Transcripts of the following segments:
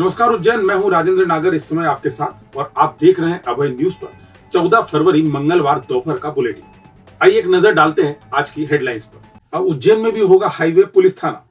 नमस्कार उज्जैन, मैं हूं राजेंद्र नागर इस समय आपके साथ और आप देख रहे हैं अभय न्यूज पर 14 फरवरी मंगलवार दोपहर का बुलेटिन। आइए एक नजर डालते हैं आज की हेडलाइंस पर। अब उज्जैन में भी होगा हाईवे पुलिस थाना।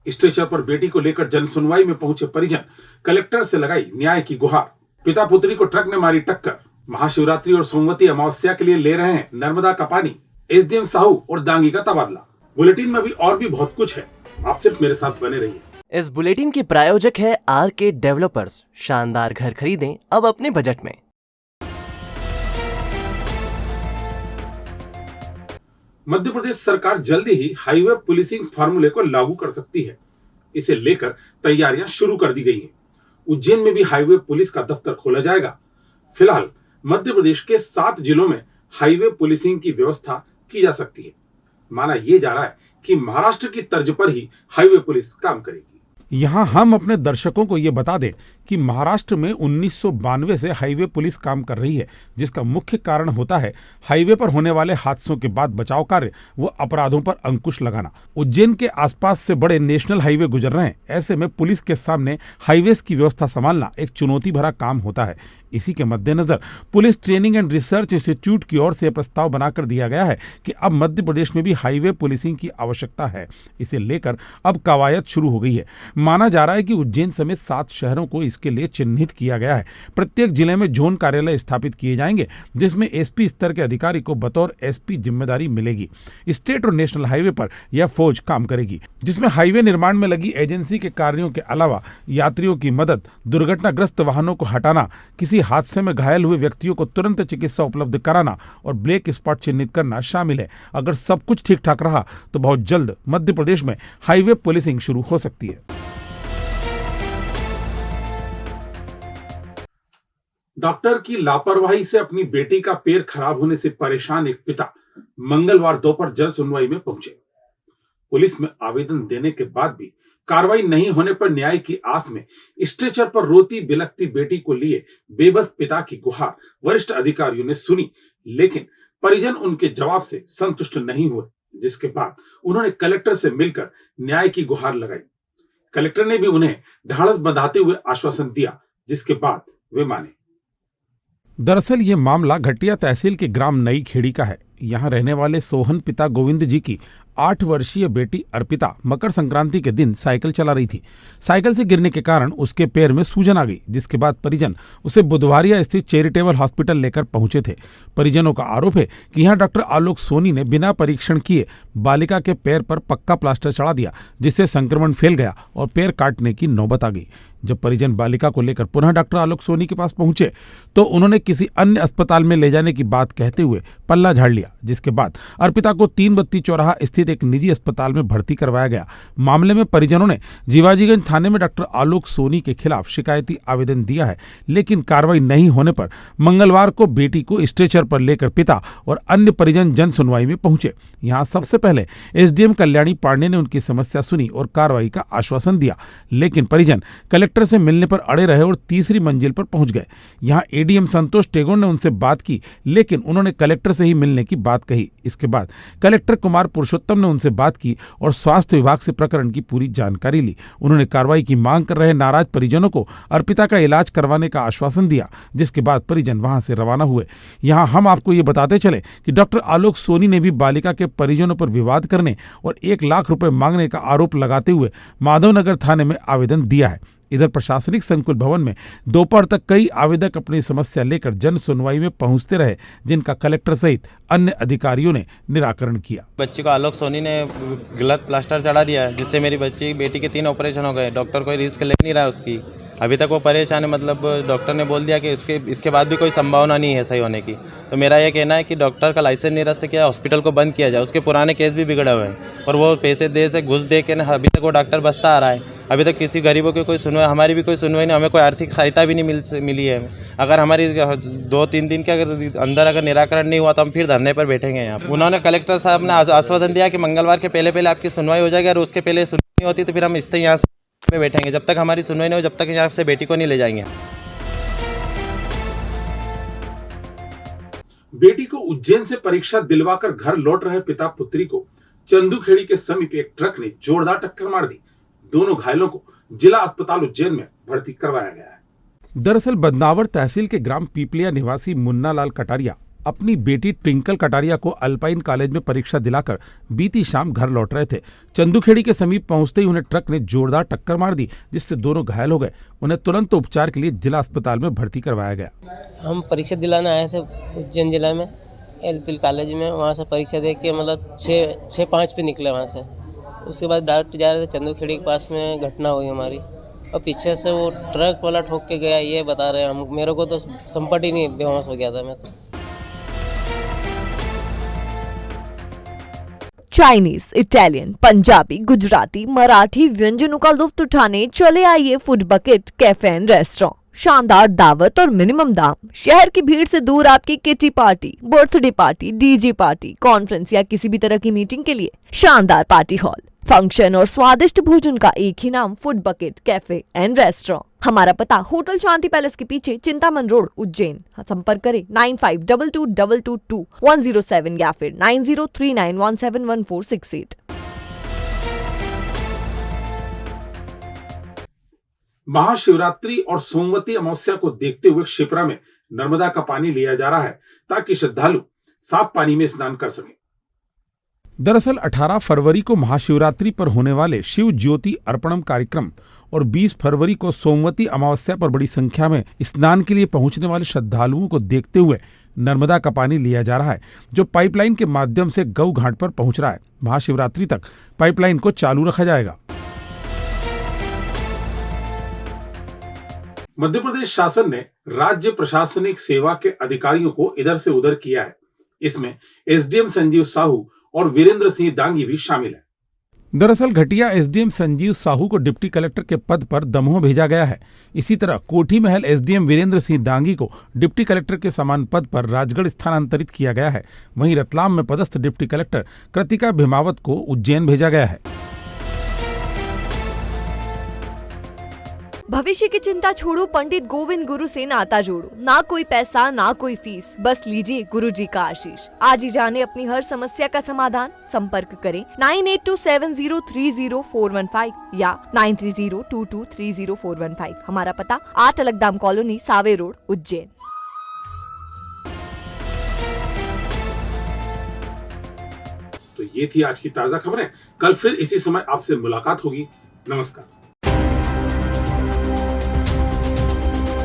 स्ट्रेचर पर बेटी को लेकर जन सुनवाई में पहुंचे परिजन, कलेक्टर से लगाई न्याय की गुहार। पिता पुत्री को ट्रक ने मारी टक्कर। महाशिवरात्रि और सोमवती अमावस्या के लिए ले रहे हैं नर्मदा का पानी। एसडीएम साहू और दांगी का तबादला। बुलेटिन में भी और भी बहुत कुछ है, आप सिर्फ मेरे साथ बने रहिए। इस बुलेटिन के प्रायोजक है आरके डेवलपर्स। शानदार घर खरीदें अब अपने बजट में। मध्य प्रदेश सरकार जल्दी ही हाईवे पुलिसिंग फार्मूले को लागू कर सकती है। इसे लेकर तैयारियां शुरू कर दी गई हैं। उज्जैन में भी हाईवे पुलिस का दफ्तर खोला जाएगा। फिलहाल मध्य प्रदेश के 7 जिलों में हाईवे पुलिसिंग की व्यवस्था की जा सकती है। माना यह जा रहा है कि महाराष्ट्र की तर्ज पर ही हाईवे पुलिस काम करेगी। यहाँ हम अपने दर्शकों को ये बता दें कि महाराष्ट्र में 1992 से हाईवे पुलिस काम कर रही है, जिसका मुख्य कारण होता है हाईवे पर होने वाले हादसों के बाद बचाव कार्य व अपराधों पर अंकुश लगाना। उज्जैन के आसपास से बड़े नेशनल हाईवे गुजर रहे हैं। ऐसे में पुलिस के सामने हाईवेज की व्यवस्था संभालना एक चुनौती भरा काम होता है। इसी के मद्देनजर police training and research institute की ओर से प्रस्ताव बनाकर दिया गया है कि अब मध्य प्रदेश में भी हाईवे पुलिसिंग की आवश्यकता है। इसे लेकर अब कवायद शुरू हो गई है। माना जा रहा है कि उज्जैन समेत 7 शहरों को इसके लिए चिन्हित किया गया है। प्रत्येक जिले में जोन कार्यालय स्थापित किए जाएंगे, जिसमें एसपी स्तर के अधिकारी को बतौर एसपी जिम्मेदारी मिलेगी। स्टेट और नेशनल हाईवे पर यह फौज काम करेगी, जिसमें हाईवे निर्माण में लगी एजेंसी के कार्यों के अलावा यात्रियों की मदद, दुर्घटनाग्रस्त वाहनों को हटाना, किसी हादसे में घायल हुए व्यक्तियों को तुरंत चिकित्सा उपलब्ध कराना और ब्लैक स्पॉट चिन्हित करना शामिल है। अगर सब कुछ ठीक ठाक रहा तो बहुत जल्द मध्य प्रदेश में हाईवे पुलिसिंग शुरू हो सकती है। डॉक्टर की लापरवाही से अपनी बेटी का पैर खराब होने से परेशान एक पिता मंगलवार दोपहर जन सुनवाई में पहुंचे। पुलिस में आवेदन देने के बाद भी कार्रवाई नहीं होने पर न्याय की आस में स्ट्रेचर पर रोती बिलखती बेटी को लिए बेबस पिता की गुहार वरिष्ठ अधिकारियों ने सुनी, लेकिन परिजन उनके जवाब से संतुष्ट नहीं हुए, जिसके बाद उन्होंने कलेक्टर से मिलकर न्याय की गुहार लगाई। कलेक्टर ने भी उन्हें ढाढ़स बंधाते हुए आश्वासन दिया, जिसके बाद वे माने। दरअसल ये मामला घटिया तहसील के ग्राम नई खेड़ी का है। यहाँ रहने वाले सोहन पिता गोविंद जी की 8 वर्षीय बेटी अर्पिता मकर संक्रांति के दिन साइकिल चला रही थी। साइकिल से गिरने के कारण उसके पैर में सूजन आ गई, जिसके बाद परिजन उसे बुधवारिया स्थित चैरिटेबल हॉस्पिटल लेकर पहुंचे थे। परिजनों का आरोप है कि यहाँ डॉक्टर आलोक सोनी ने बिना परीक्षण किए बालिका के पैर पर पक्का प्लास्टर चढ़ा दिया, जिससे संक्रमण फैल गया और पैर काटने की नौबत आ गई। जब परिजन बालिका को लेकर पुनः डॉक्टर आलोक सोनी के पास पहुंचे तो उन्होंने किसी अन्य अस्पताल में ले जाने की बात कहते हुए पल्ला झाड़ लिया, जिसके बाद अर्पिता को 3 बत्ती चौराहा स्थित एक निजी अस्पताल में भर्ती करवाया गया। मामले में परिजनों ने जीवाजीगंज थाने में डॉक्टर आलोक सोनी के खिलाफ शिकायती आवेदन दिया है, लेकिन कार्रवाई नहीं होने पर मंगलवार को बेटी को स्ट्रेचर पर लेकर पिता और अन्य परिजन जन सुनवाई में पहुंचे। यहाँ सबसे पहले एसडीएम कल्याणी पांडे ने उनकी समस्या सुनी और कार्रवाई का आश्वासन दिया, लेकिन परिजन कलेक्टर से मिलने पर अड़े रहे और तीसरी मंजिल पर पहुंच गए। यहाँ एडीएम संतोष टेगोर ने उनसे बात की, लेकिन उन्होंने कलेक्टर से ही मिलने की बात कही। इसके बाद कलेक्टर कुमार पुरुषोत्तम ने उनसे बात की और स्वास्थ्य विभाग से प्रकरण की पूरी जानकारी ली। उन्होंने कार्रवाई की मांग कर रहे नाराज परिजनों को अर्पिता का इलाज करवाने का आश्वासन दिया, जिसके बाद परिजन वहां से रवाना हुए। यहाँ हम आपको ये बताते चले कि डॉक्टर आलोक सोनी ने भी बालिका के परिजनों पर विवाद करने और 1 लाख रुपए मांगने का आरोप लगाते हुए माधवनगर थाने में आवेदन दिया है। इधर प्रशासनिक संकुल भवन में दोपहर तक कई आवेदक अपनी समस्या लेकर जन सुनवाई में पहुंचते रहे, जिनका कलेक्टर सहित अन्य अधिकारियों ने निराकरण किया। बच्ची को आलोक सोनी ने गलत प्लास्टर चढ़ा दिया है, जिससे मेरी बेटी के 3 ऑपरेशन हो गए। डॉक्टर कोई रिस्क ले नहीं रहा है उसकी। अभी तक वो परेशान है, मतलब डॉक्टर ने बोल दिया कि इसके बाद भी कोई संभावना नहीं है सही होने की। तो मेरा ये कहना है कि डॉक्टर का लाइसेंस निरस्त किया, हॉस्पिटल को बंद किया जाए। उसके पुराने केस भी बिगड़े हुए हैं और वो पैसे दे से घुस दे के अभी तक वो डॉक्टर बसता आ रहा है। अभी तक किसी गरीबों की कोई सुनवाई, हमारी भी कोई सुनवाई नहीं, हमें कोई आर्थिक सहायता भी नहीं मिली है। अगर हमारी 2-3 दिन के अंदर निराकरण नहीं हुआ तो हम फिर धरने पर बैठेंगे यहाँ। उन्होंने कलेक्टर साहब ने आश्वासन दिया कि मंगलवार के पहले आपकी सुनवाई हो जाएगी, और उसके पहले सुनवाई नहीं होती तो फिर हम इस यहाँ पे बैठेंगे। जब तक हमारी सुनवाई नहीं हो, जब तक यहाँ से बेटी को नहीं ले जाएंगे। बेटी को उज्जैन से परीक्षा दिलवाकर घर लौट रहे पिता पुत्री को चंदूखेड़ी के समीप एक ट्रक ने जोरदार टक्कर मार दी। दोनों घायलों को जिला अस्पताल उज्जैन में भर्ती करवाया गया है। दरअसल बदनावर तहसील के ग्राम पीपलिया निवासी मुन्ना लाल कटारिया अपनी बेटी ट्विंकल कटारिया को अल्पाइन कॉलेज में परीक्षा दिलाकर बीती शाम घर लौट रहे थे। चंदूखेड़ी के समीप पहुंचते ही उन्हें ट्रक ने जोरदार टक्कर मार दी, जिससे दोनों घायल हो गए। उन्हें तुरंत उपचार के लिए जिला अस्पताल में भर्ती करवाया गया। हम परीक्षा दिलाने आए थे उज्जैन जिला में एलपी कॉलेज में। वहाँ से परीक्षा दे के मतलब 6:05 पे निकले वहाँ से। उसके बाद डायरेक्ट जा रहे थे चंदूखेड़ी के पास में घटना हुई हमारी, और पीछे से वो ट्रक वाला ठोक के गया, ये बता रहे हैं हम। मेरे को तो संपट ही नहीं, बेहोश हो गया था मैं तो। चाइनीज, इटालियन, पंजाबी, गुजराती, मराठी व्यंजनों का लुत्फ उठाने चले आइए food bucket cafe and restaurant. शानदार दावत और मिनिमम दाम। शहर की भीड़ से दूर आपकी kitty party, birthday party, DJ party, conference या किसी भी तरह की मीटिंग के लिए शानदार पार्टी हॉल, फंक्शन और स्वादिष्ट भोजन का एक ही नाम, food bucket cafe and restaurant. हमारा पता होटल शांति पैलेस के पीछे, चिंतामन रोड, उज्जैन। संपर्क करें 9522222107 या फिर 9039171468। महाशिवरात्रि और सोमवती अमावस्या को देखते हुए शिप्रा में नर्मदा का पानी लिया जा रहा है ताकि श्रद्धालु साफ पानी में स्नान कर सकें। दरअसल 18 फरवरी को महाशिवरात्रि पर होने वाले शिव ज्योति अर्पणम कार्यक्रम और 20 फरवरी को सोमवती अमावस्या पर बड़ी संख्या में स्नान के लिए पहुंचने वाले श्रद्धालुओं को देखते हुए नर्मदा का पानी लिया जा रहा है, जो पाइपलाइन के माध्यम से गऊ घाट पर पहुंच रहा है। महाशिवरात्रि तक पाइपलाइन को चालू रखा जाएगा। मध्य प्रदेश शासन ने राज्य प्रशासनिक सेवा के अधिकारियों को इधर से उधर किया है। इसमें एसडीएम संजीव साहू और वीरेंद्र सिंह दांगी भी शामिल हैं। दरअसल घटिया एसडीएम संजीव साहू को डिप्टी कलेक्टर के पद पर दमोह भेजा गया है। इसी तरह कोठी महल एसडीएम वीरेंद्र सिंह दांगी को डिप्टी कलेक्टर के समान पद पर राजगढ़ स्थानांतरित किया गया है। वहीं रतलाम में पदस्थ डिप्टी कलेक्टर कृतिका भिमावत को उज्जैन भेजा गया है। भविष्य की चिंता छोड़ो, पंडित गोविंद गुरु से नाता जोड़ो। ना कोई पैसा, ना कोई फीस, बस लीजिए गुरु जी का आशीष। आज ही जाने अपनी हर समस्या का समाधान। संपर्क करें 9827030415 या 9302230415। हमारा पता 8 अलगदाम कॉलोनी, सावे रोड, उज्जैन। तो ये थी आज की ताजा खबरें। कल फिर इसी समय आपसे मुलाकात होगी। नमस्कार।